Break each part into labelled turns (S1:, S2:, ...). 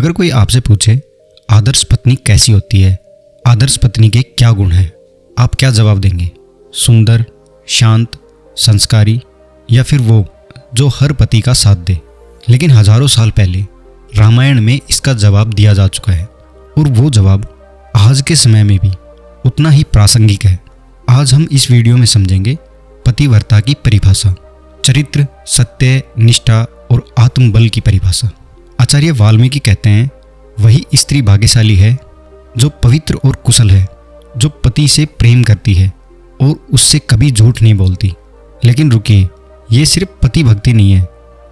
S1: अगर कोई आपसे पूछे आदर्श पत्नी कैसी होती है, आदर्श पत्नी के क्या गुण हैं, आप क्या जवाब देंगे? सुंदर, शांत, संस्कारी, या फिर वो जो हर पति का साथ दे? लेकिन हजारों साल पहले रामायण में इसका जवाब दिया जा चुका है और वो जवाब आज के समय में भी उतना ही प्रासंगिक है। आज हम इस वीडियो में समझेंगे पतिव्रता की परिभाषा, चरित्र, सत्य, निष्ठा और आत्मबल की परिभाषा। आचार्य वाल्मीकि कहते हैं, वही स्त्री भाग्यशाली है जो पवित्र और कुशल है, जो पति से प्रेम करती है और उससे कभी झूठ नहीं बोलती। लेकिन रुकिए, ये सिर्फ पति भक्ति नहीं है,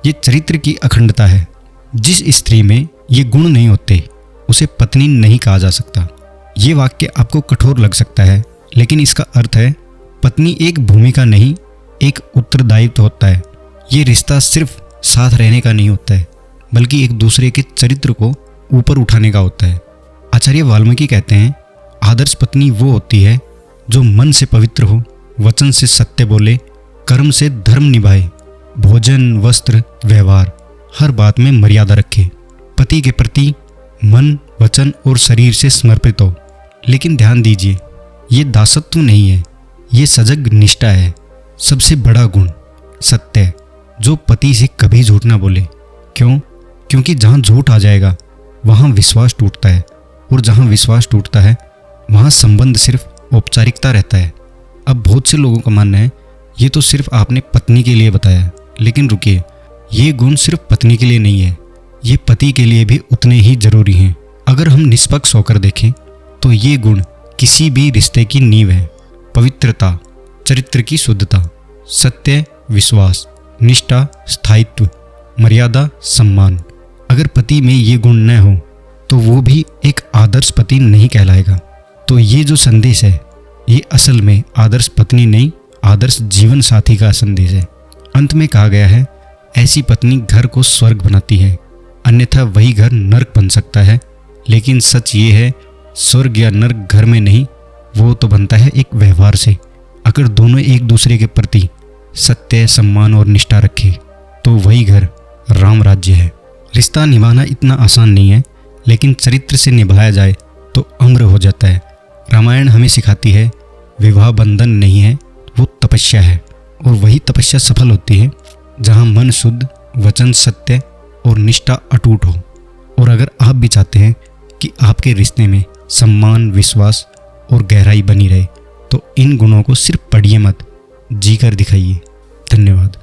S1: ये चरित्र की अखंडता है। जिस स्त्री में ये गुण नहीं होते उसे पत्नी नहीं कहा जा सकता। ये वाक्य आपको कठोर लग सकता है, लेकिन इसका अर्थ है पत्नी एक भूमिका नहीं, एक उत्तरदायित्व होता है। ये रिश्ता सिर्फ साथ रहने का नहीं होता है, बल्कि एक दूसरे के चरित्र को ऊपर उठाने का होता है। आचार्य वाल्मीकि कहते हैं, आदर्श पत्नी वो होती है जो मन से पवित्र हो, वचन से सत्य बोले, कर्म से धर्म निभाए, भोजन, वस्त्र, व्यवहार हर बात में मर्यादा रखे, पति के प्रति मन, वचन और शरीर से समर्पित हो। लेकिन ध्यान दीजिए, ये दासत्व नहीं है, ये सजग निष्ठा है। सबसे बड़ा गुण सत्य, जो पति से कभी झूठ ना बोले। क्यों? क्योंकि जहाँ झूठ आ जाएगा वहाँ विश्वास टूटता है, और जहाँ विश्वास टूटता है वहाँ संबंध सिर्फ औपचारिकता रहता है। अब बहुत से लोगों का मानना है ये तो सिर्फ आपने पत्नी के लिए बताया, लेकिन रुकिए, ये गुण सिर्फ पत्नी के लिए नहीं है, ये पति के लिए भी उतने ही जरूरी हैं। अगर हम निष्पक्ष होकर देखें तो ये गुण किसी भी रिश्ते की नींव है। पवित्रता, चरित्र की शुद्धता, सत्य, विश्वास, निष्ठा, स्थायित्व, मर्यादा, सम्मान। अगर पति में ये गुण न हो तो वो भी एक आदर्श पति नहीं कहलाएगा। तो ये जो संदेश है ये असल में आदर्श पत्नी नहीं, आदर्श जीवन साथी का संदेश है। अंत में कहा गया है, ऐसी पत्नी घर को स्वर्ग बनाती है, अन्यथा वही घर नर्क बन सकता है। लेकिन सच ये है, स्वर्ग या नर्क घर में नहीं, वो तो बनता है एक व्यवहार से। अगर दोनों एक दूसरे के प्रति सत्य, सम्मान और निष्ठा रखे तो वही घर राम राज्य है। रिश्ता निभाना इतना आसान नहीं है, लेकिन चरित्र से निभाया जाए तो अम्र हो जाता है। रामायण हमें सिखाती है, विवाह बंधन नहीं है, वो तपस्या है। और वही तपस्या सफल होती है जहाँ मन शुद्ध, वचन सत्य और निष्ठा अटूट हो। और अगर आप भी चाहते हैं कि आपके रिश्ते में सम्मान, विश्वास और गहराई बनी रहे तो इन गुणों को सिर्फ पढ़िए मत, जी कर दिखाइए। धन्यवाद।